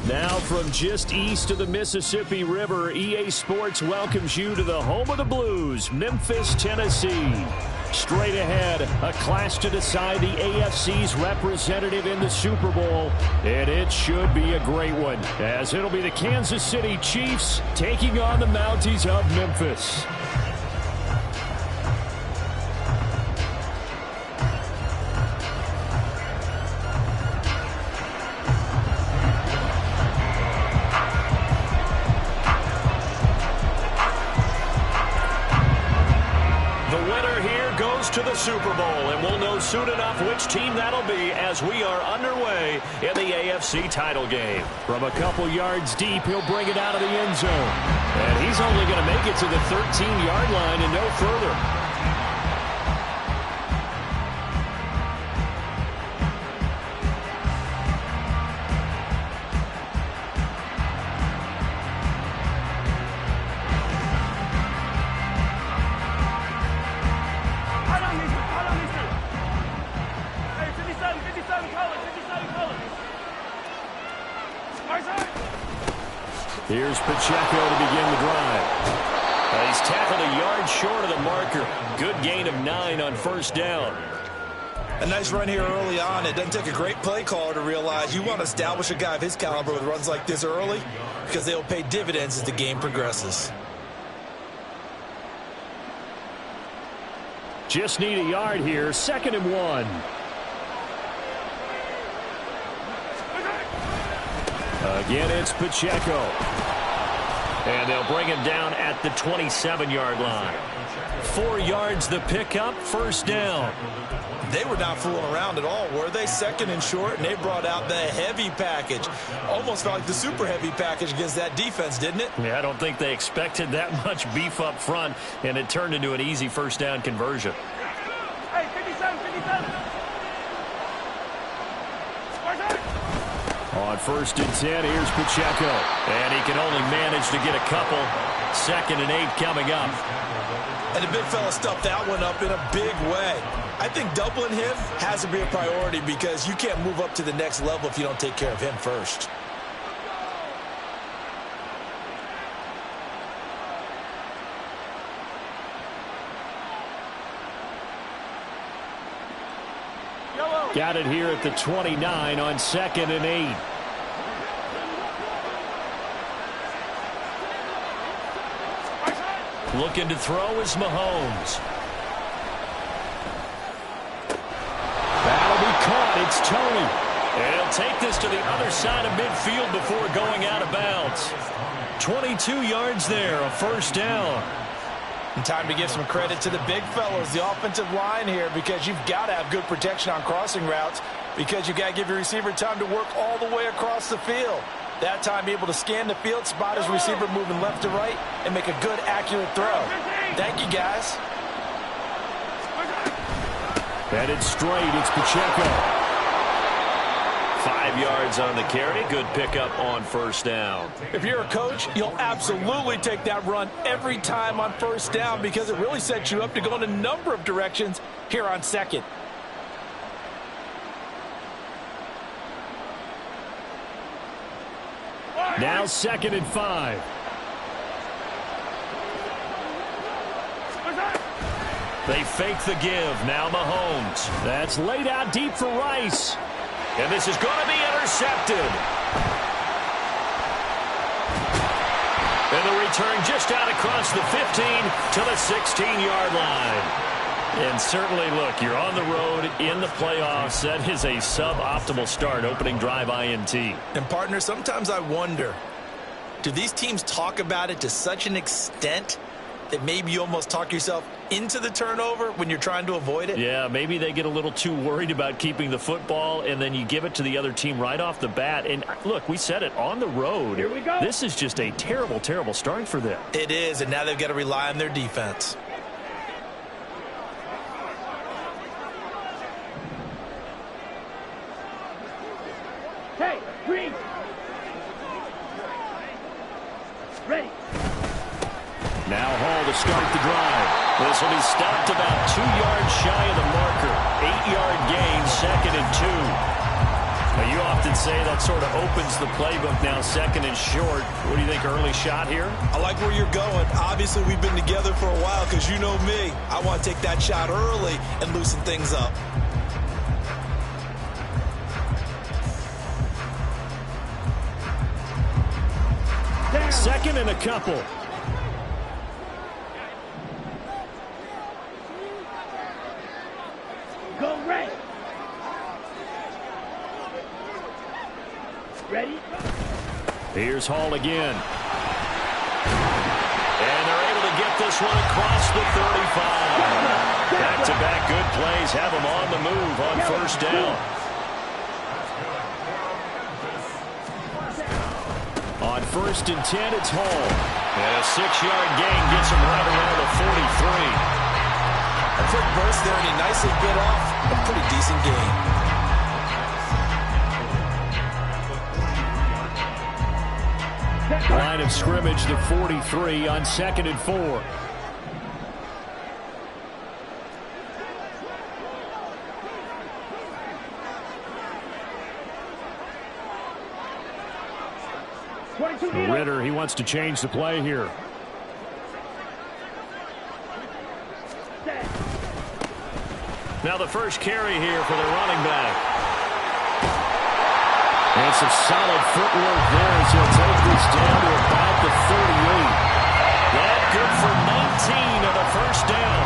Now from just east of the Mississippi River, EA Sports welcomes you to the home of the Blues, Memphis, Tennessee. Straight ahead, a clash to decide the AFC's representative in the Super Bowl, and it should be a great one, as it'll be the Kansas City Chiefs taking on the Mounties of Memphis. To the Super Bowl, and we'll know soon enough which team that'll be as we are underway in the AFC title game. From a couple yards deep, he'll bring it out of the end zone. And he's only going to make it to the 13-yard line and no further. Here's Pacheco to begin the drive. He's tackled a yard short of the marker. Good gain of 9 on first down. A nice run here early on. It doesn't take a great play caller to realize you want to establish a guy of his caliber with runs like this early because they will pay dividends as the game progresses. Just need a yard here. 2nd and 1. Again, it's Pacheco. And they'll bring him down at the 27-yard line. 4 yards the pickup, first down. They were not fooling around at all, were they? 2nd and short, and they brought out the heavy package. Almost felt like the super heavy package against that defense, didn't it? Yeah, I don't think they expected that much beef up front, and it turned into an easy first down conversion. Hey, 57, 57. On 1st and 10, here's Pacheco. And he can only manage to get a couple. 2nd and 8 coming up. And the big fella stuffed that one up in a big way. I think doubling him has to be a priority because you can't move up to the next level if you don't take care of him first. Got it here at the 29 on 2nd and 8. Looking to throw is Mahomes. That'll be caught. It's Tony. And he'll take this to the other side of midfield before going out of bounds. 22 yards there, a first down. And time to give some credit to the big fellows, the offensive line here, because you've got to have good protection on crossing routes because you've got to give your receiver time to work all the way across the field. That time, be able to scan the field, spot his receiver moving left to right, and make a good, accurate throw. Thank you, guys. Headed straight, it's Pacheco. 5 yards on the carry. Good pickup on first down. If you're a coach, you'll absolutely take that run every time on first down because it really sets you up to go in a number of directions here on 2nd. Now 2nd and 5. They fake the give. Now Mahomes. That's laid out deep for Rice. And this is going to be intercepted. And the return just out across the 15 to the 16-yard line. And certainly, look, you're on the road in the playoffs. That is a suboptimal start, opening drive INT. And, partner, sometimes I wonder, do these teams talk about it to such an extent that maybe you almost talk yourself into the turnover when you're trying to avoid it? Yeah, maybe they get a little too worried about keeping the football, and then you give it to the other team right off the bat. And look, we said it, on the road. Here we go. This is just a terrible, terrible start for them. It is, and now they've got to rely on their defense. Hey, green. Ready. Now Hall to start the drive. This will be stopped about 2 yards shy of the marker. 8-yard gain, 2nd and 2. Now you often say that sort of opens the playbook now, 2nd and short. What do you think, early shot here? I like where you're going. Obviously, we've been together for a while because you know me. I want to take that shot early and loosen things up. Down. 2nd and a couple. Go red. Ready. Here's Hall again. And they're able to get this one across the 35. Back-to-back good plays have them on the move on 1st down. On 1st and 10, it's Hall. And a 6-yard gain gets him right around the 43. A quick burst there, and he nicely bit off a pretty decent gain. Line of scrimmage to 43 on 2nd and 4. Ritter, he wants to change the play here. Now the first carry here for the running back. And some solid footwork there as he'll take this down to about the 38. That good for 19 on the 1st down.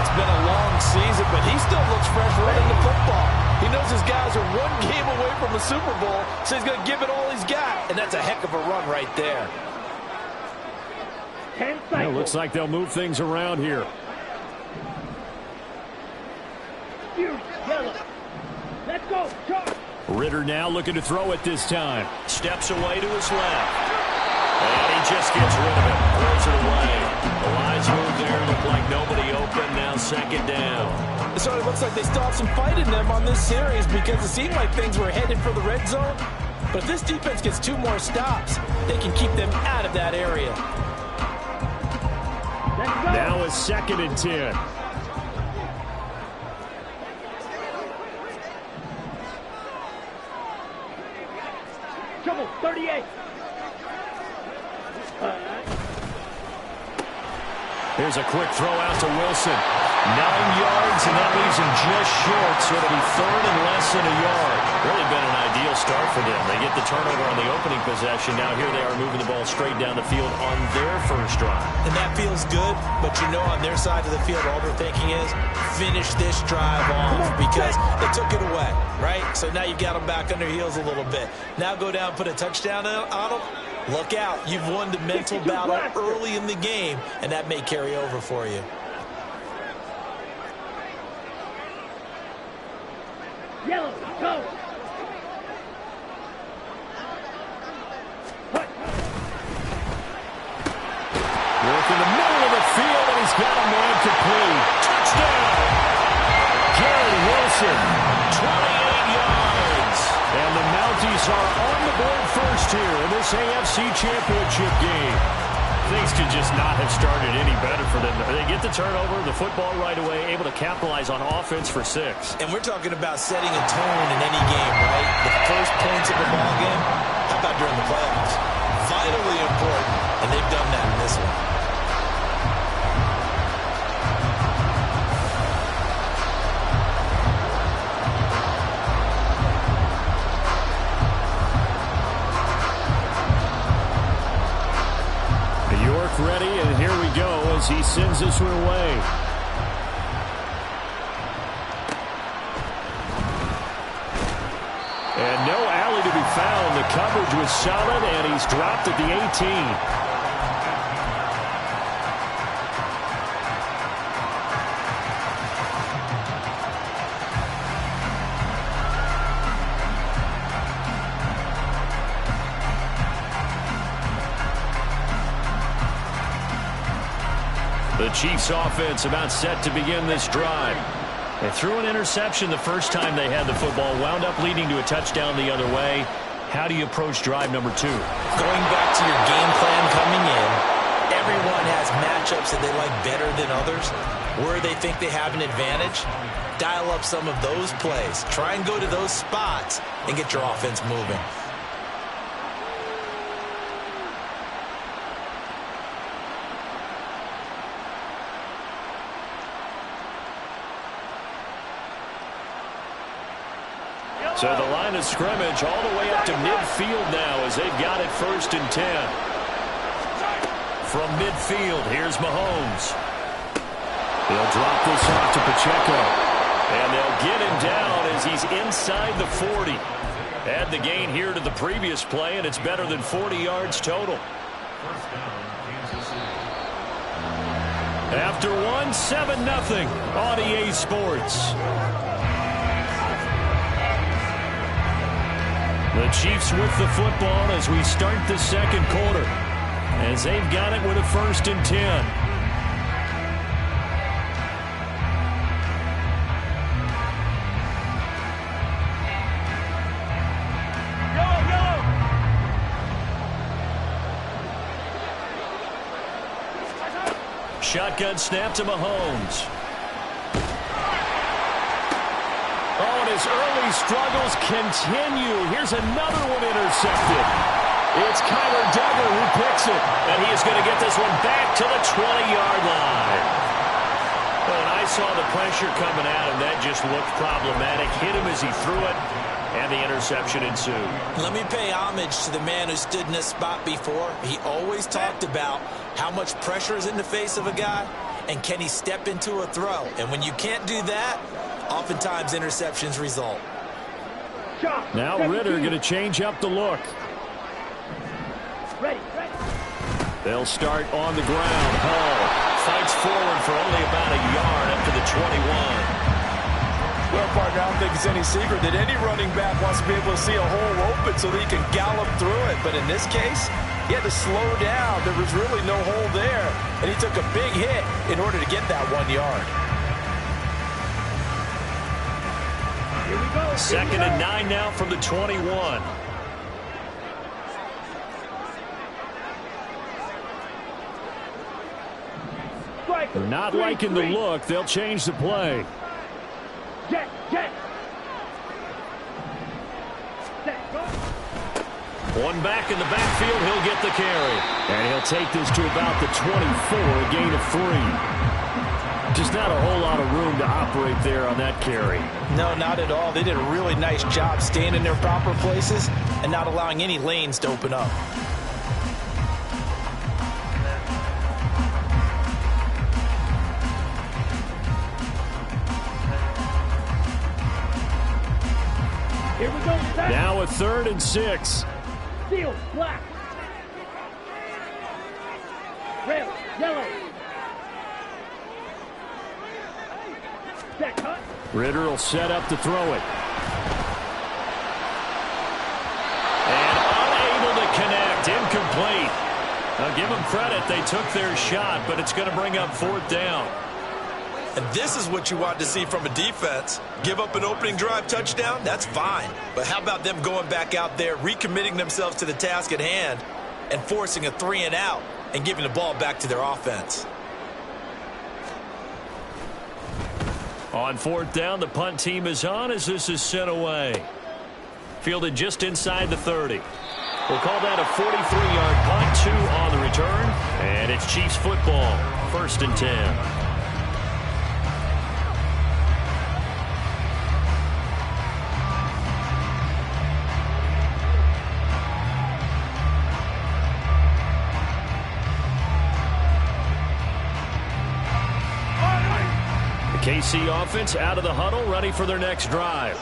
It's been a long season, but he still looks fresh running the football. He knows his guys are one game away from a Super Bowl, so he's going to give it all he's got. And that's a heck of a run right there. 10 cycles. Looks like they'll move things around here. Yellow. Let's go. Charge. Ritter now looking to throw it this time. Steps away to his left. And he just gets rid of it. Throws it away. The lines move there. Look like nobody open. Now 2nd down. So it looks like they still have some fight in them on this series because it seemed like things were headed for the red zone. But if this defense gets 2 more stops, they can keep them out of that area. Let's go. Now it's 2nd and 10. Trouble. 38. Here's a quick throw out to Wilson. 9 yards, and that leaves him just short, so it'll be 3rd and less than a yard. Really been an ideal start for them. They get the turnover on the opening possession. Now here they are moving the ball straight down the field on their first drive. And that feels good, but you know on their side of the field, all they're thinking is finish this drive off because they took it away, right? So now you've got them back on their heels a little bit. Now go down, put a touchdown on them. Look out. You've won the mental battle early in the game, and that may carry over for you. Yellow. Go. Work in the middle of the field, and he's got a man complete. Touchdown! Jared Wilson, 28 yards. And the Mounties are on the board first here in this AFC Championship game. Things could just not have started any better for them. They get the turnover, the football right away, able to capitalize on offense for 6. And we're talking about setting a tone in any game, right? The first points of the ball game, how about during the playoffs? Vitally important, and they've done that in this one. Ready, and here we go as he sends this one away. And no alley to be found. The coverage was solid, and he's dropped at the 18. The Chiefs offense about set to begin this drive. They threw an interception the first time they had the football, wound up leading to a touchdown the other way. How do you approach drive number 2? Going back to your game plan coming in, everyone has matchups that they like better than others. Where they think they have an advantage, dial up some of those plays. Try and go to those spots and get your offense moving. So the line of scrimmage all the way up to midfield now as they've got it 1st and 10. From midfield, here's Mahomes. They'll drop this off to Pacheco. And they'll get him down as he's inside the 40. Add the gain here to the previous play, and it's better than 40 yards total. After one, 7-0 on EA Sports. The Chiefs with the football as we start the second quarter, as they've got it with a 1st and 10. Shotgun snap to Mahomes. Oh, and his early struggles continue. Here's another one intercepted. It's Kyler Duggar who picks it, and he is going to get this one back to the 20-yard line. Well, and I saw the pressure coming at him. That just looked problematic. Hit him as he threw it, and the interception ensued. Let me pay homage to the man who stood in this spot before. He always talked about how much pressure is in the face of a guy, and can he step into a throw. And when you can't do that, oftentimes interceptions result. Now Ritter going to change up the look. Ready. They'll start on the ground. Hall fights forward for only about a yard up to the 21. Well, partner, I don't think it's any secret that any running back wants to be able to see a hole open so that he can gallop through it. But in this case, he had to slow down. There was really no hole there, and he took a big hit in order to get that 1 yard. Here we go. 2nd and 9 now from the 21. Not liking the look. They'll change the play. Jet. One back in the backfield. He'll get the carry. And he'll take this to about the 24, a gain of 3. Just not a whole lot of room to operate there on that carry. No, not at all. They did a really nice job staying in their proper places and not allowing any lanes to open up. Here we go. Now a 3rd and 6. Steel, black. Rail, yellow. Set, cut. Ritter will set up to throw it. And unable to connect. Incomplete. Now give them credit. They took their shot, but it's going to bring up 4th down. And this is what you want to see from a defense. Give up an opening drive touchdown, that's fine. But how about them going back out there, recommitting themselves to the task at hand, and forcing a 3-and-out and giving the ball back to their offense. On 4th down, the punt team is on as this is sent away. Fielded just inside the 30. We'll call that a 43-yard punt, 2 on the return. And it's Chiefs football, 1st and 10. KC offense out of the huddle, ready for their next drive.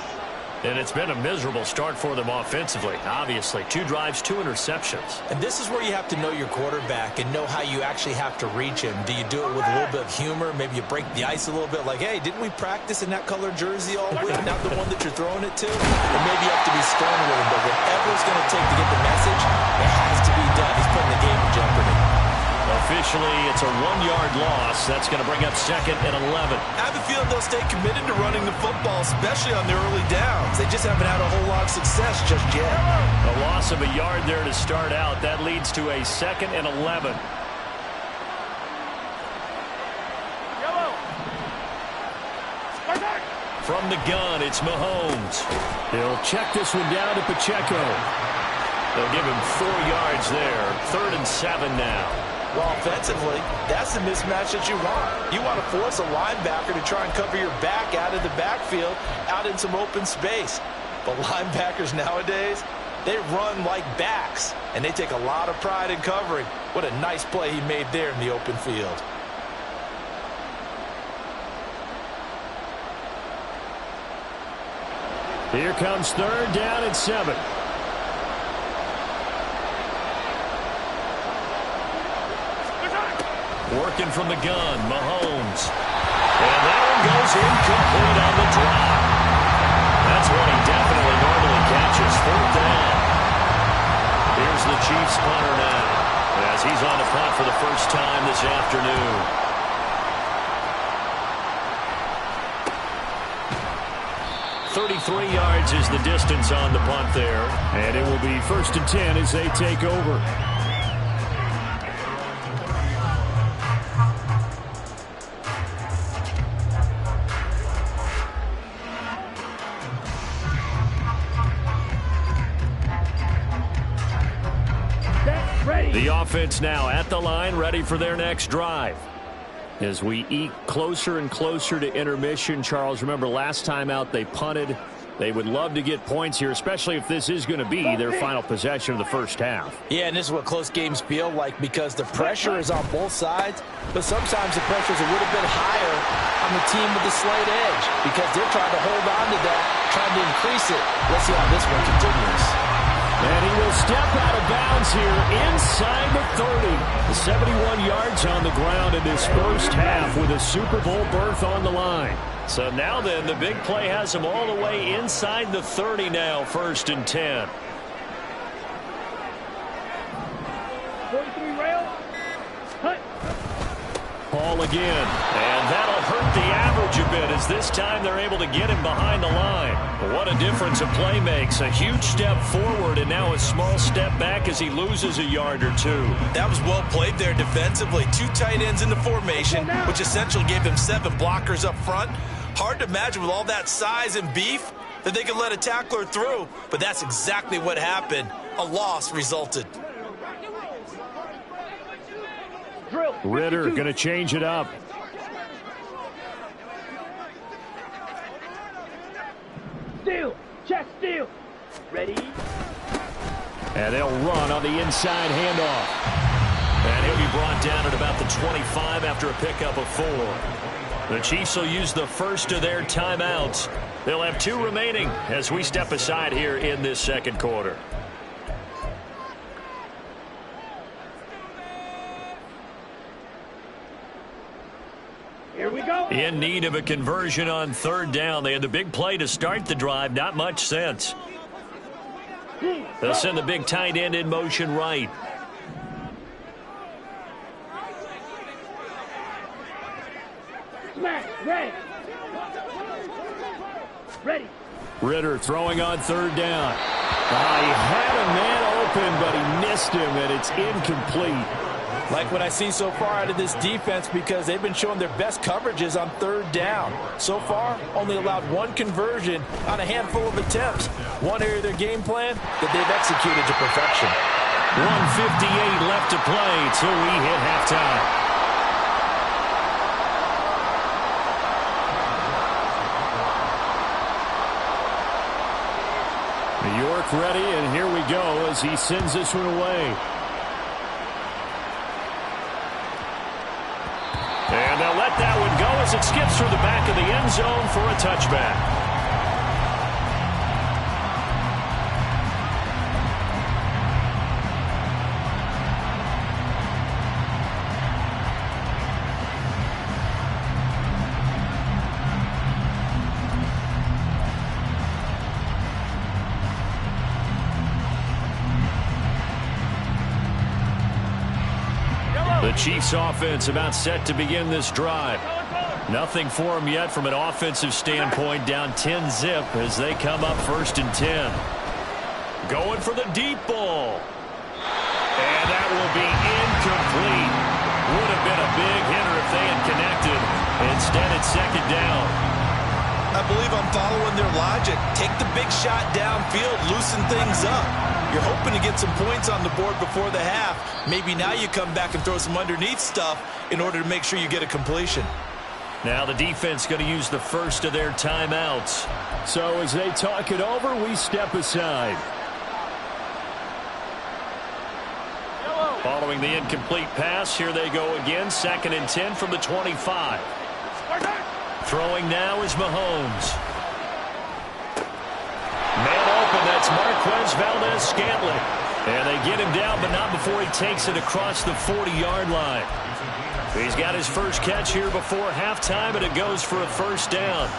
And it's been a miserable start for them offensively. Obviously, 2 drives, 2 interceptions. And this is where you have to know your quarterback and know how you actually have to reach him. Do you do it with a little bit of humor? Maybe you break the ice a little bit like, hey, didn't we practice in that color jersey all week? Not the one that you're throwing it to? Or maybe you have to be stern with him. But whatever it's going to take to get the message, it has to be done. He's putting the game in jeopardy. A officially, it's a 1-yard loss. That's going to bring up 2nd and 11. I have a feeling they'll stay committed to running the football, especially on their early downs. They just haven't had a whole lot of success just yet. A loss of a yard there to start out. That leads to a 2nd and 11. From the gun, it's Mahomes. He'll check this one down to Pacheco. They'll give him 4 yards there. 3rd and 7 now. Well, offensively, that's the mismatch that you want. You want to force a linebacker to try and cover your back out of the backfield, out in some open space. But linebackers nowadays, they run like backs, and they take a lot of pride in covering. What a nice play he made there in the open field. Here comes 3rd down and 7. Working from the gun, Mahomes. And that one goes incomplete on the drop. That's one he definitely normally catches. 4th down. Here's the Chiefs punter now, as he's on the punt for the first time this afternoon. 33 yards is the distance on the punt there. And it will be 1st and 10 as they take over. The offense now at the line, ready for their next drive. As we eke closer and closer to intermission, Charles, remember last time out they punted. They would love to get points here, especially if this is going to be their final possession of the first half. Yeah, and this is what close games feel like because the pressure is on both sides, but sometimes the pressure is a little bit higher on the team with the slight edge because they're trying to hold on to that, trying to increase it. Let's see how this one continues. And he will step out of bounds here inside the 30. 71 yards on the ground in this first half with a Super Bowl berth on the line. So now then, the big play has him all the way inside the 30 now, 1st and 10. 43 rail. Cut. Ball again. And that'll hurt the average a bit as this time they're able to get him behind the line. What a difference a play makes. A huge step forward and now a small step back as he loses a yard or 2. That was well played there defensively. 2 tight ends in the formation, which essentially gave them 7 blockers up front. Hard to imagine with all that size and beef that they could let a tackler through, but that's exactly what happened. A loss resulted. Ritter going to change it up. Steal. Check steal. Ready. And they'll run on the inside handoff. And he'll be brought down at about the 25 after a pickup of 4. The Chiefs will use the first of their timeouts. They'll have 2 remaining as we step aside here in this second quarter. Here we go. In need of a conversion on 3rd down. They had the big play to start the drive. Not much sense. They'll send the big tight end in motion right. Smash. Ready. Ready. Ritter throwing on 3rd down. He had a man open, but he missed him, and it's incomplete. Like what I see so far out of this defense because they've been showing their best coverages on 3rd down. So far, only allowed 1 conversion on a handful of attempts. One area of their game plan that they've executed to perfection. 1:58 left to play till we hit halftime. New York ready, and here we go as he sends this one away. And they'll let that one go as it skips through the back of the end zone for a touchback. The Chiefs offense about set to begin this drive. Nothing for them yet from an offensive standpoint, down 10-zip as they come up 1st and 10. Going for the deep ball. And that will be incomplete. Would have been a big hitter if they had connected. Instead, it's 2nd down. I believe I'm following their logic. Take the big shot downfield, loosen things up. You're hoping to get some points on the board before the half. Maybe now you come back and throw some underneath stuff in order to make sure you get a completion. Now the defense going to use the first of their timeouts. So as they talk it over, we step aside. Following the incomplete pass, here they go again. 2nd and 10 from the 25. Throwing now is Mahomes. Man open, that's Marquez Valdez-Scantling. And they get him down, but not before he takes it across the 40-yard line. He's got his first catch here before halftime, and it goes for a 1st down.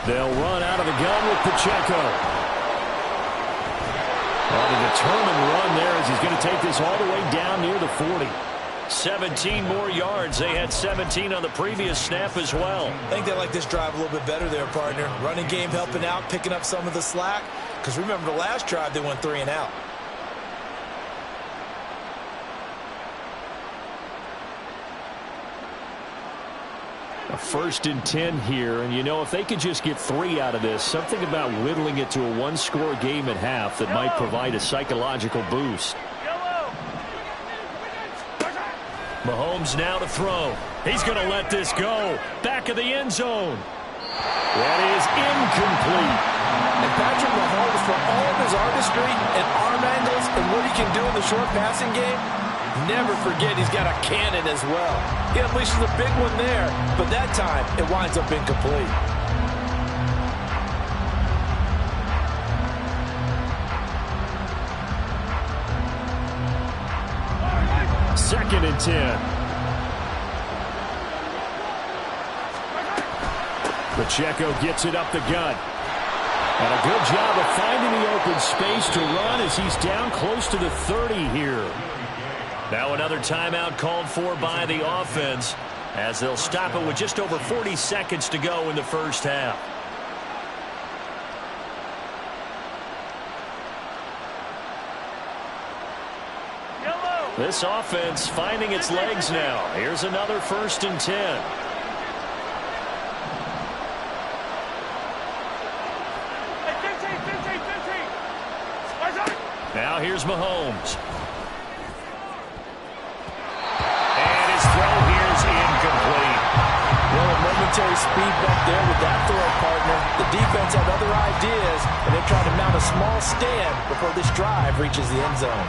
They'll run out of the gun with Pacheco. Well, the determined run there as he's going to take this all the way down near the 40. 17 more yards. They had 17 on the previous snap as well. I think they like this drive a little bit better there, partner. Running game helping out, picking up some of the slack. Because remember the last drive, they went 3 and out. A 1st and 10 here, and you know, if they could just get 3 out of this, something about whittling it to a 1-score game at half that might provide a psychological boost. Mahomes now to throw. He's going to let this go. Back of the end zone. That is incomplete. And Patrick Mahomes, for all of his artistry and arm angles and what he can do in the short passing game, never forget he's got a cannon as well. He unleashes a big one there, but that time it winds up incomplete. Second and 10. Pacheco gets it up the gut. And a good job of finding the open space to run as he's down close to the 30 here. Now another timeout called for by the offense as they'll stop it with just over 40 seconds to go in the first half. This offense finding its legs now. Here's another 1st and 10. Now here's Mahomes. And his throw here is incomplete. Well, a momentary speed bump there with that throw, partner. The defense had other ideas, and they're trying to mount a small stand before this drive reaches the end zone.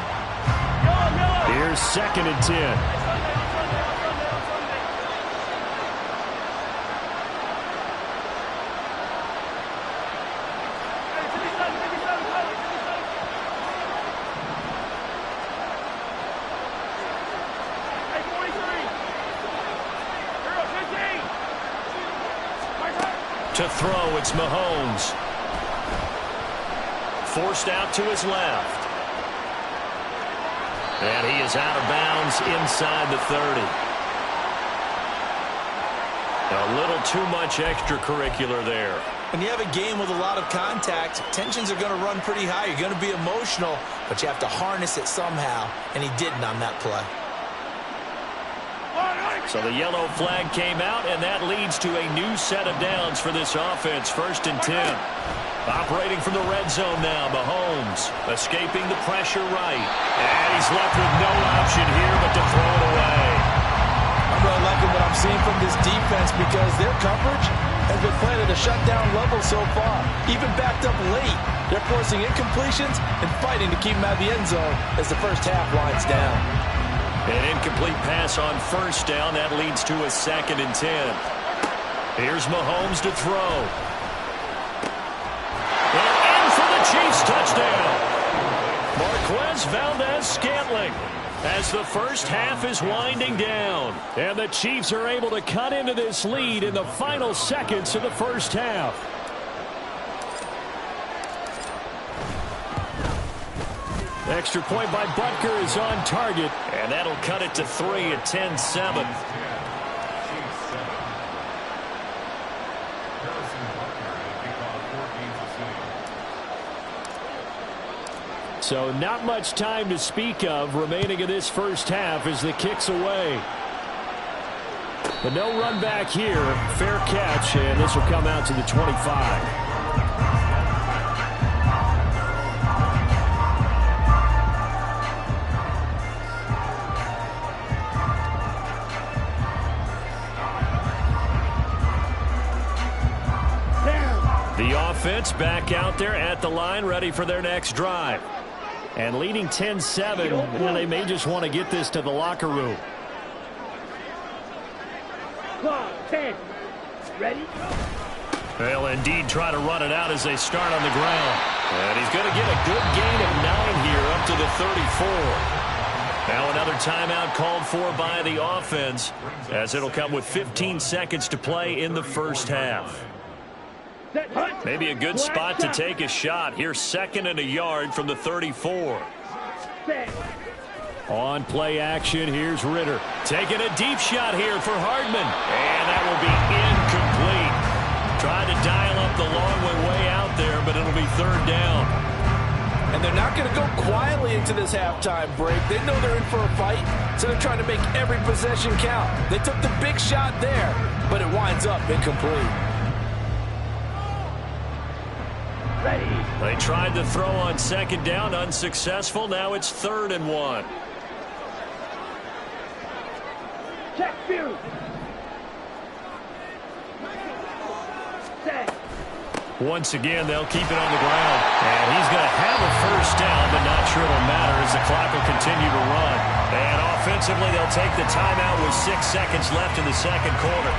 Here's 2nd and 10. To throw, it's Mahomes. Forced out to his left. And he is out of bounds inside the 30. A little too much extracurricular there. When you have a game with a lot of contact, tensions are going to run pretty high. You're going to be emotional, but you have to harness it somehow, and he didn't on that play. So the yellow flag came out, and that leads to a new set of downs for this offense. 1st and 10. Operating from the red zone now, Mahomes escaping the pressure right. And he's left with no option here but to throw it away. I'm really liking what I'm seeing from this defense because their coverage has been playing at a shutdown level so far. Even backed up late, they're forcing incompletions and fighting to keep them out of the end zone as the first half winds down. An incomplete pass on 1st down. That leads to a 2nd and 10. Here's Mahomes to throw. And in for the Chiefs touchdown. Marquez Valdez-Scantling. as the first half is winding down. And the Chiefs are able to cut into this lead in the final seconds of the first half. Extra point by Butker is on target, and that'll cut it to 3 at 10-7. So not much time to speak of remaining in this first half as the kick's away. But no run back here. Fair catch, and this will come out to the 25. The offense back out there at the line, ready for their next drive. And leading 10-7, they may just want to get this to the locker room. Clock, 10. Ready? They'll indeed try to run it out as they start on the ground. And he's going to get a good gain of 9 here up to the 34. Now another timeout called for by the offense, as it'll come with 15 seconds to play in the first half. Maybe a good spot to take a shot. Here's 2nd and a yard from the 34. On play action, here's Ritter. Taking a deep shot here for Hardman. And that will be incomplete. Trying to dial up the long way out there, but it'll be 3rd down. And they're not going to go quietly into this halftime break. They know they're in for a fight, so they're trying to make every possession count. They took the big shot there, but it winds up incomplete. They tried to throw on 2nd down, unsuccessful. Now it's 3rd and 1. Check view. Set. Once again, they'll keep it on the ground. And he's going to have a first down, but not sure it'll matter as the clock will continue to run. And offensively, they'll take the timeout with 6 seconds left in the 2nd quarter.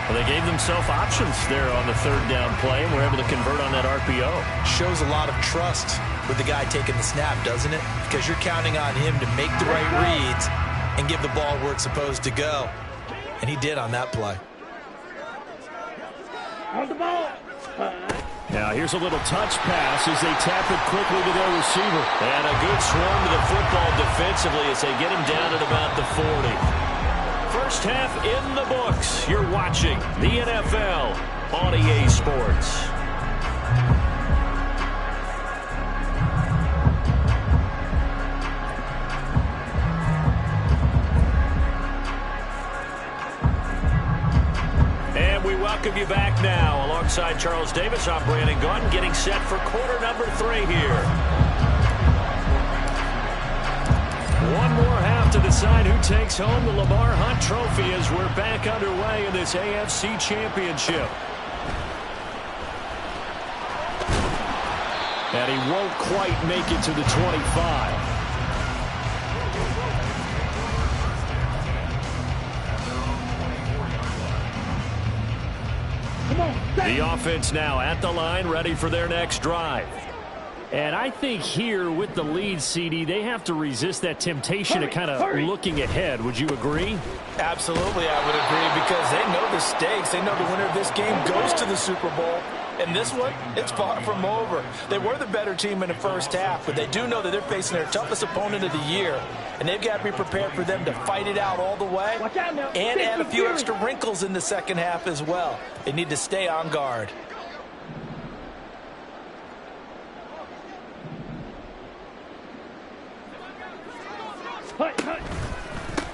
Well, they gave themselves options there on the 3rd down play, and were able to convert on that RPO. Shows a lot of trust with the guy taking the snap, doesn't it? Because you're counting on him to make the right reads and give the ball where it's supposed to go. And he did on that play. On the ball. Now here's a little touch pass as they tap it quickly to their receiver. And a good swarm to the football defensively as they get him down at about the 40. First half in the books. You're watching the NFL on EA Sports. And we welcome you back now. Alongside Charles Davis, I'm Brandon Gunn, getting set for quarter number 3 here. One more half to decide who takes home the Lamar Hunt Trophy as we're back underway in this AFC Championship. And he won't quite make it to the 25. The offense now at the line, ready for their next drive. And I think here with the lead, CD, they have to resist that temptation of kind of looking ahead. Would you agree? Absolutely, I would agree, because they know the stakes. They know the winner of this game goes to the Super Bowl. And this one, it's far from over. They were the better team in the first half, but they do know that they're facing their toughest opponent of the year. And they've got to be prepared for them to fight it out all the way and add a few extra wrinkles in the second half as well. They need to stay on guard.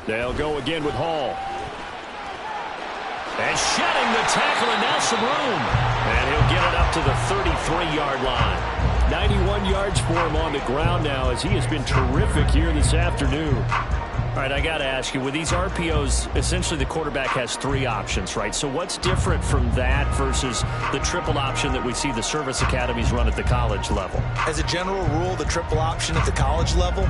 They'll go again with Hall. And shedding the tackle, and now some room. And he'll get it up to the 33-yard line. 91 yards for him on the ground now, as he has been terrific here this afternoon. All right, I got to ask you, with these RPOs, essentially the quarterback has 3 options, right? So what's different from that versus the triple option that we see the service academies run at the college level? As a general rule, the triple option at the college level,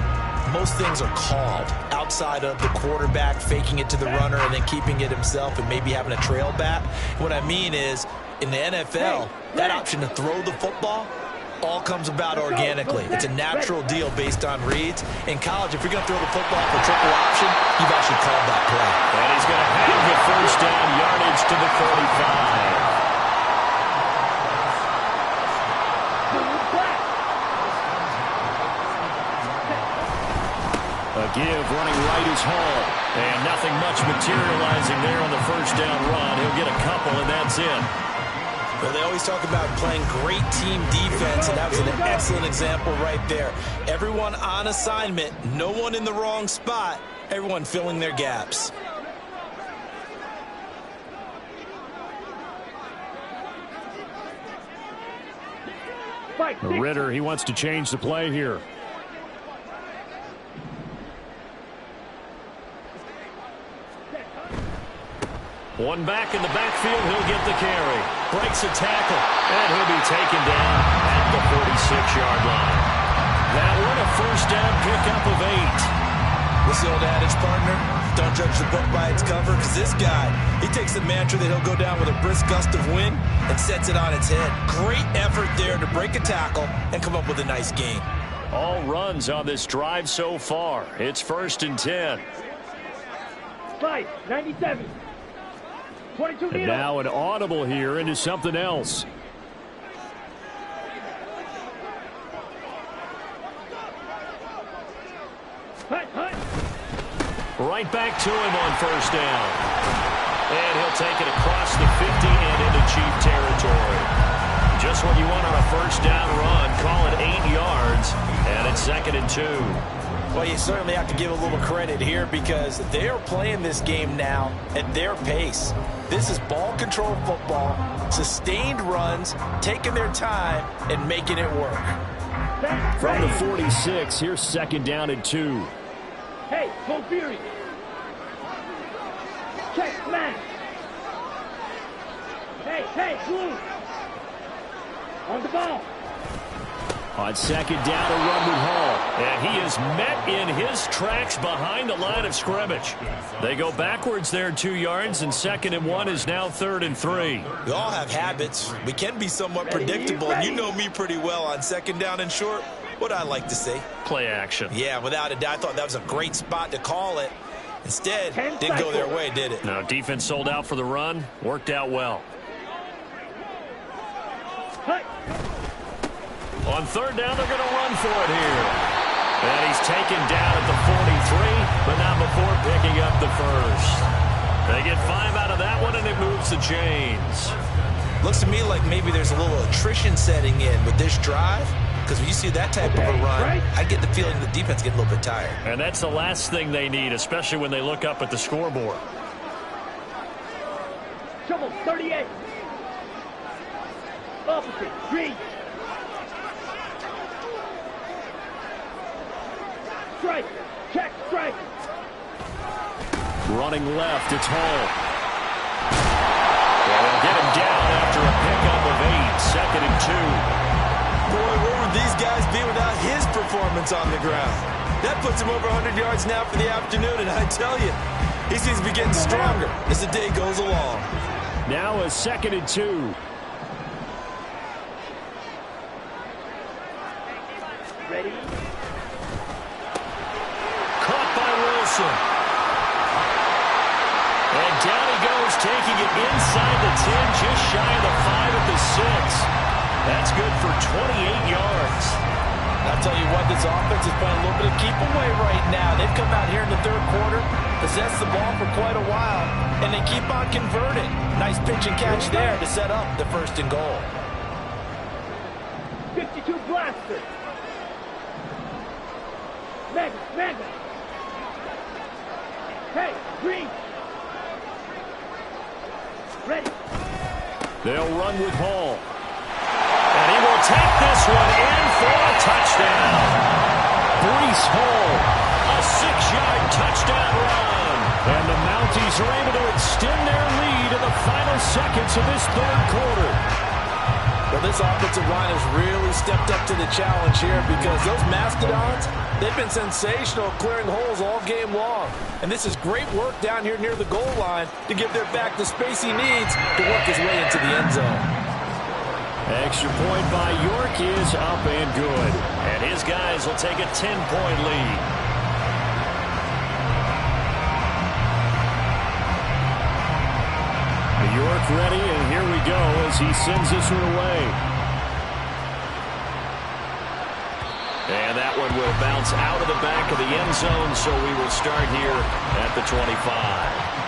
most things are called outside of the quarterback faking it to the runner and then keeping it himself and maybe having a trail back. What I mean is, in the NFL, that option to throw the football, All comes about organically. It's a natural deal based on reads. In college, if you're going to throw the football for triple option, you've actually called that play. And he's going to have the first down, yardage to the 45. A give running right is Hall. And nothing much materializing there on the first down run. He'll get a couple, and that's it. Well, they always talk about playing great team defense, and that was an excellent example right there. Everyone on assignment, no one in the wrong spot, everyone filling their gaps. Ritter, he wants to change the play here. One back in the backfield, he'll get the carry. Breaks a tackle, and he'll be taken down at the 46-yard line. That one, a first down pickup of 8. What's the old adage, partner? Don't judge the book by its cover, because this guy, he takes the mantra that he'll go down with a brisk gust of wind and sets it on its head. Great effort there to break a tackle and come up with a nice gain. All runs on this drive so far. It's 1st and 10. 97. 22 and now an audible here into something else. Right back to him on first down. And he'll take it across the 50 and into Chief territory. Just what you want on a first down run. Call it 8 yards. And it's 2nd and 2. Well, you certainly have to give a little credit here because they are playing this game now at their pace. This is ball control football, sustained runs, taking their time, and making it work. From the 46, here's 2nd down and 2. Hey, go Fury. Check smash. Hey, blue. On the ball. On 2nd down, a run with Hall. And he is met in his tracks behind the line of scrimmage. They go backwards there 2 yards, and 2nd and 1 is now 3rd and 3. We all have habits. We can be somewhat predictable, and you know me pretty well on 2nd down and short. What I like to say? Play action. Yeah, without a doubt. I thought that was a great spot to call it. Instead, didn't go their way, did it? No, defense sold out for the run. Worked out well. On 3rd down, they're going to run for it here. And he's taken down at the 43, but not before picking up the first. They get 5 out of that one, and it moves the chains. Looks to me like maybe there's a little attrition setting in with this drive. Because when you see that type of a run, I get the feeling the defense get a little bit tired. And that's the last thing they need, especially when they look up at the scoreboard. Trouble 38. Opposite, green. Strike, check, strike. Running left, it's Hall. They'll get him down after a pickup of 8, 2nd and 2. Boy, where would these guys be without his performance on the ground? That puts him over 100 yards now for the afternoon, and I tell you, he seems to be getting stronger as the day goes along. Now a 2nd and 2. Ready? Caught by Wilson. And down he goes, taking it inside the 10, just shy of the 5 at the 6. That's good for 28 yards. I'll tell you what, this offense is playing a little bit of keep away right now. They've come out here in the 3rd quarter, possessed the ball for quite a while, and they keep on converting. Nice pitch and catch there to set up the 1st and goal. 52 blaster. Mega. Hey, green. Ready. They'll run with Hall. And he will take this one in for a touchdown. Breece Hall, a 6-yard touchdown run. And the Mounties are able to extend their lead in the final seconds of this 3rd quarter. Well, this offensive line has really stepped up to the challenge here because those Mastodons, they've been sensational clearing holes all game long. And this is great work down here near the goal line to give their back the space he needs to work his way into the end zone. Extra point by York is up and good. And his guys will take a 10-point lead. York ready, and here we go as he sends this one away. And that one will bounce out of the back of the end zone, so we will start here at the 25.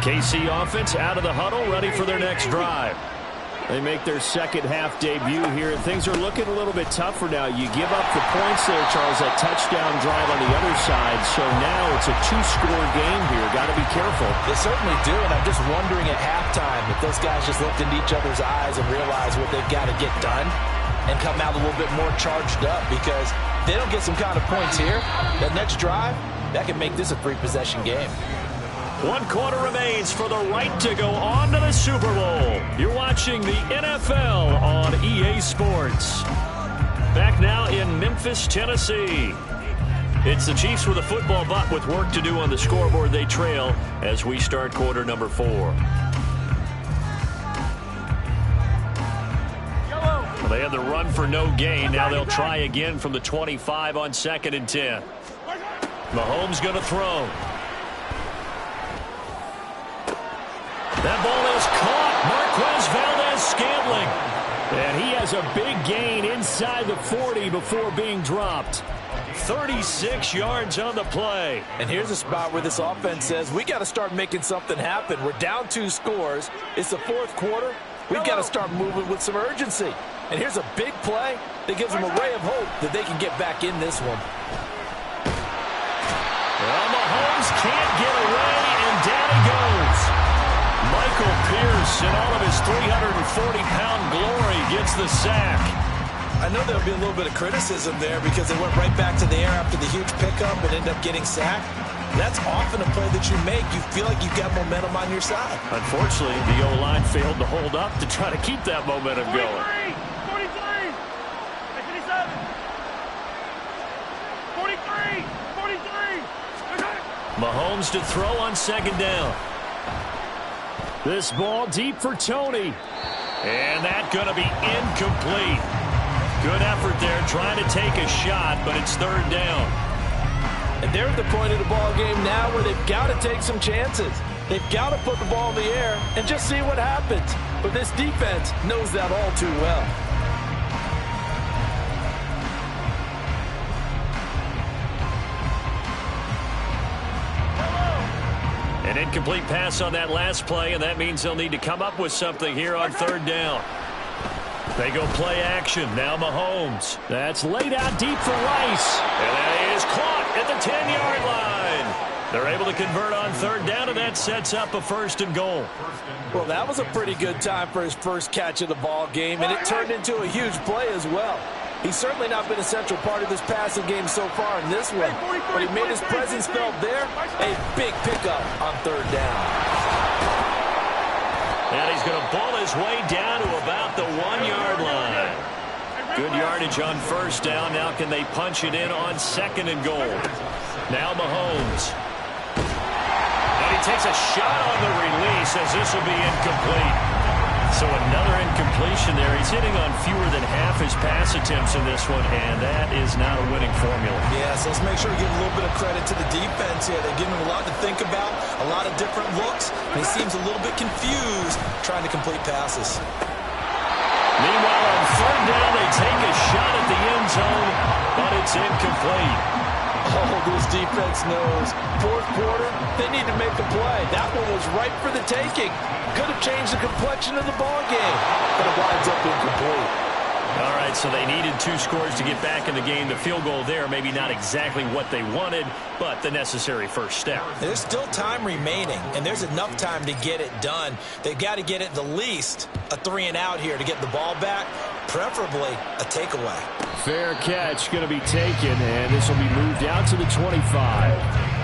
KC offense out of the huddle, ready for their next drive. They make their second half debut here, and things are looking a little bit tougher now. You give up the points there, Charles, that touchdown drive on the other side, so now it's a two-score game here. Got to be careful. They certainly do, and I'm just wondering at halftime if those guys just looked into each other's eyes and realized what they've got to get done and come out a little bit more charged up, because if they don't get some kind of points here, that next drive, that can make this a three-possession game. 1 quarter remains for the right to go on to the Super Bowl. You're watching the NFL on EA Sports. Back now in Memphis, Tennessee. It's the Chiefs with a football, but with work to do on the scoreboard, they trail as we start quarter number 4. Well, they had the run for no gain. Now they'll try again from the 25 on 2nd and 10. Mahomes going to throw. That ball is caught. Marquez Valdez-Scantling. And he has a big gain inside the 40 before being dropped. 36 yards on the play. And here's a spot where this offense says, we got to start making something happen. We're down 2 scores. It's the 4th quarter. We've got to start moving with some urgency. And here's a big play that gives them a ray of hope that they can get back in this one. Well, Mahomes can't get away, and down he goes. Michael Pierce, in all of his 340-pound glory, gets the sack. I know there'll be a little bit of criticism there because they went right back to the air after the huge pickup and ended up getting sacked. That's often a play that you make. You feel like you've got momentum on your side. Unfortunately, the O-line failed to hold up to try to keep that momentum going. 43, 43, 43. Mahomes to throw on 2nd down. This ball deep for Tony. And that's going to be incomplete. Good effort there trying to take a shot, but it's 3rd down. And they're at the point of the ball game now where they've got to take some chances. They've got to put the ball in the air and just see what happens. But this defense knows that all too well. An incomplete pass on that last play, and that means they'll need to come up with something here on 3rd down. They go play action. Now Mahomes. That's laid out deep for Rice. And that is caught at the 10-yard line. They're able to convert on 3rd down, and that sets up a 1st and goal. Well, that was a pretty good time for his first catch of the ball game, and it turned into a huge play as well. He's certainly not been a central part of this passing game so far in this one, but he made his presence felt there. A big pickup on 3rd down. And he's going to ball his way down to about the 1-yard line. Good yardage on 1st down. Now can they punch it in on 2nd and goal? Now Mahomes. And he takes a shot on the release as this will be incomplete. So another incompletion there. He's hitting on fewer than half his pass attempts in this one, and that is not a winning formula. Yeah, so let's make sure we give a little bit of credit to the defense here. They're giving him a lot to think about, a lot of different looks, and he seems a little bit confused trying to complete passes. Meanwhile, on 3rd down, they take a shot at the end zone, but it's incomplete. Oh, this defense knows. 4th quarter, they need to make a play. That one was ripe for the taking. Could have changed the complexion of the ball game, but it winds up incomplete. All right, so they needed 2 scores to get back in the game. The field goal there, maybe not exactly what they wanted, but the necessary first step. There's still time remaining, and there's enough time to get it done. They've got to get at the least a 3-and-out here to get the ball back, preferably a takeaway. Fair catch going to be taken, and this will be moved out to the 25.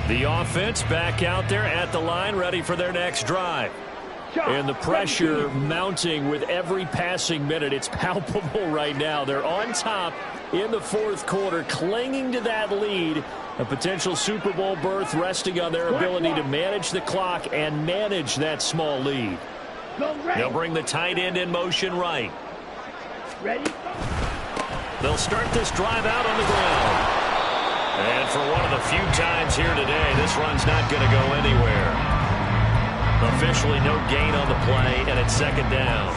The offense back out there at the line, ready for their next drive. And the pressure mounting with every passing minute. It's palpable right now. They're on top in the 4th quarter, clinging to that lead. A potential Super Bowl berth resting on their ability to manage the clock and manage that small lead. They'll bring the tight end in motion right. Ready? They'll start this drive out on the ground. And for one of the few times here today, this run's not going to go anywhere. Officially no gain on the play, and it's 2nd down.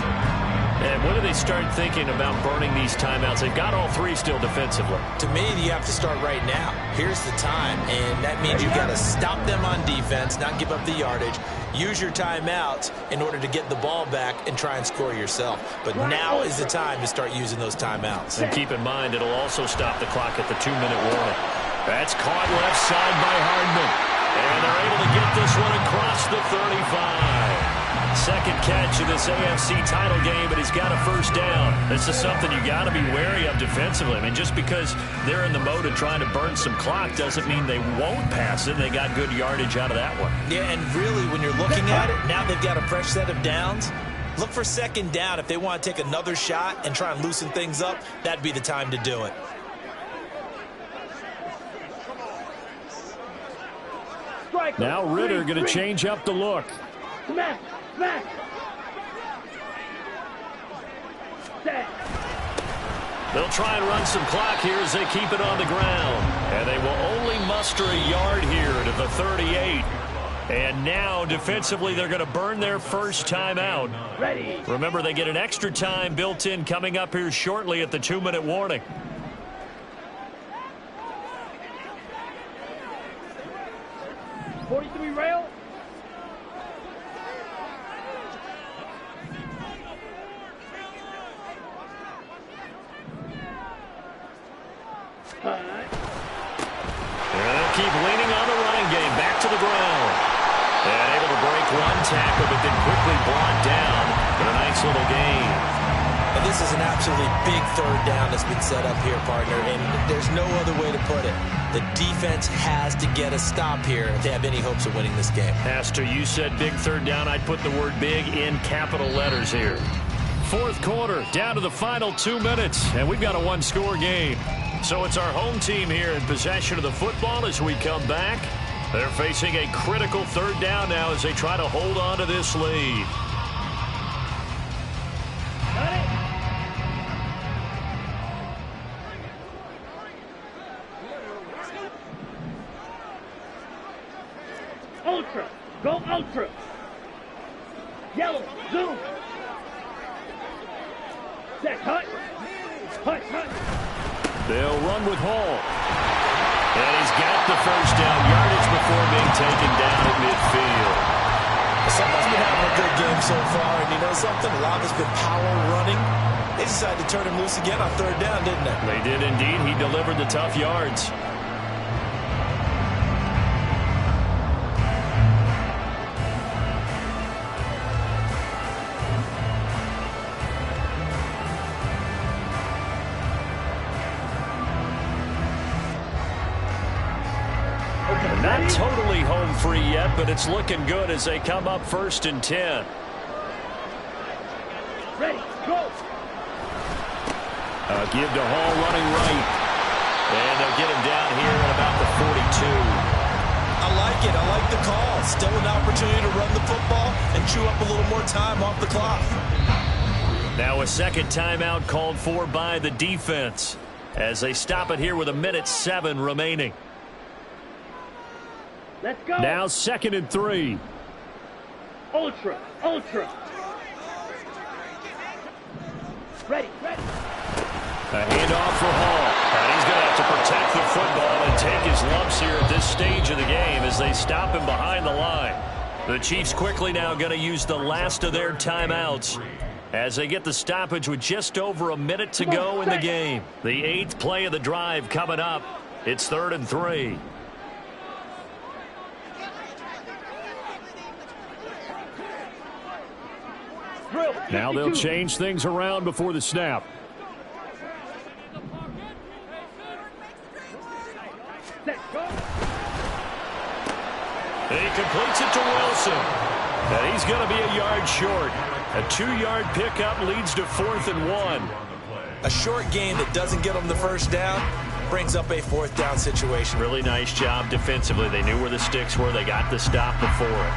And when do they start thinking about burning these timeouts? They've got all 3 still defensively. To me, you have to start right now. Here's the time, and that means you've got to stop them on defense, not give up the yardage. Use your timeouts in order to get the ball back and try and score yourself. But now is the time to start using those timeouts. And keep in mind, it'll also stop the clock at the 2-minute warning. That's caught left side by Hardman. And they're able to get this one across the 35. 2nd catch of this AFC title game, but he's got a first down. This is something you got to be wary of defensively. I mean, just because they're in the mode of trying to burn some clock doesn't mean they won't pass it. They got good yardage out of that one. Yeah, and really, when you're looking at it, now they've got a fresh set of downs. Look for 2nd down. If they want to take another shot and try and loosen things up, that'd be the time to do it. Now Ritter going to change up the look. Smash! Smash! Set! They'll try and run some clock here as they keep it on the ground. And they will only muster a yard here to the 38. And now, defensively, they're going to burn their first timeout. Ready. Remember, they get an extra time built in coming up here shortly at the 2-minute warning. Rail. They'll keep leaning on the running game. Back to the ground. And able to break one tackle, but then quickly brought down. But a nice little gain. And this is an absolutely big 3rd down that's been set up here, partner, and there's no other way to put it. The defense has to get a stop here if they have any hopes of winning this game. Pastor, you said big 3rd down. I'd put the word big in capital letters here. 4th quarter, down to the final 2 minutes, and we've got a 1-score game. So it's our home team here in possession of the football as we come back. They're facing a critical 3rd down now as they try to hold on to this lead. Got it. Ultra. Go ultra. Yellow. Zoom. Set. Hut. Hut. Hut. They'll run with Hall. And he's got the first down yardage before being taken down at midfield. Someone's been having a good game so far, and you know something? A lot of it's been power running. They decided to turn him loose again on 3rd down, didn't they? They did indeed. He delivered the tough yards. Not totally home free yet, but it's looking good as they come up 1st and 10. Ready. Go. Give to Hall running right. And they'll get him down here at about the 42. I like it. I like the call. Still an opportunity to run the football and chew up a little more time off the clock. Now a 2nd timeout called for by the defense as they stop it here with 1:07 remaining. Let's go. Now 2nd and 3. Ultra. Ultra. Ready. Ready. A handoff for Hall. And he's going to have to protect the football and take his lumps here at this stage of the game as they stop him behind the line. The Chiefs quickly now going to use the last of their timeouts as they get the stoppage with just over a minute to go in the game. The 8th play of the drive coming up. It's 3rd and 3. Now they'll change things around before the snap. He completes it to Wilson. And he's going to be a yard short. A 2-yard pickup leads to 4th and 1. A short game that doesn't get them the first down brings up a 4th down situation. Really nice job defensively. They knew where the sticks were. They got the stop before it.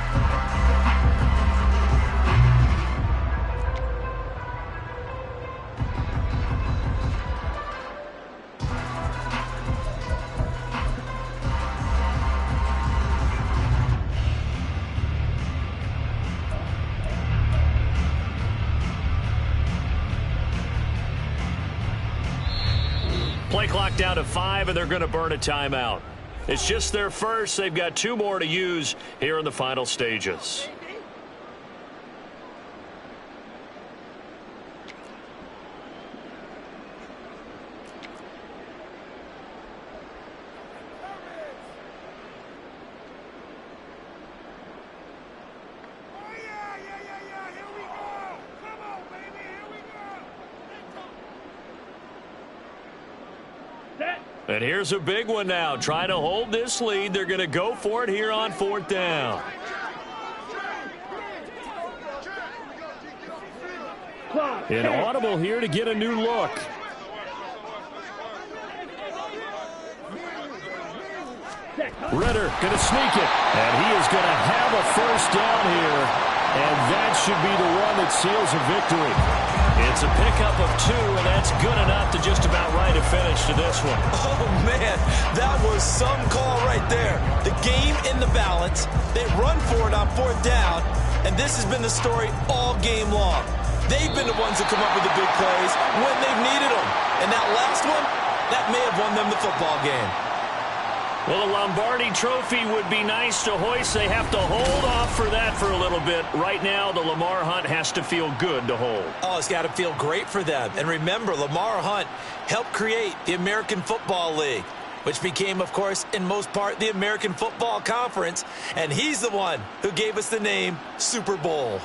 Play clock down to 5, and they're going to burn a timeout. It's just their first. They've got 2 more to use here in the final stages. And here's a big one now. Trying to hold this lead. They're going to go for it here on 4th down. An audible here to get a new look. Ritter going to sneak it. And he is going to have a first down here. And that should be the one that seals a victory. It's a pickup of 2, and that's good enough to just about write a finish to this one. Oh, man, that was some call right there. The game in the balance. They run for it on 4th down, and this has been the story all game long. They've been the ones that come up with the big plays when they've needed them. And that last one, that may have won them the football game. Well, the Lombardi Trophy would be nice to hoist. They have to hold off for that for a little bit. Right now, the Lamar Hunt has to feel good to hold. Oh, it's got to feel great for them. And remember, Lamar Hunt helped create the American Football League, which became, of course, in most part, the American Football Conference. And he's the one who gave us the name Super Bowl.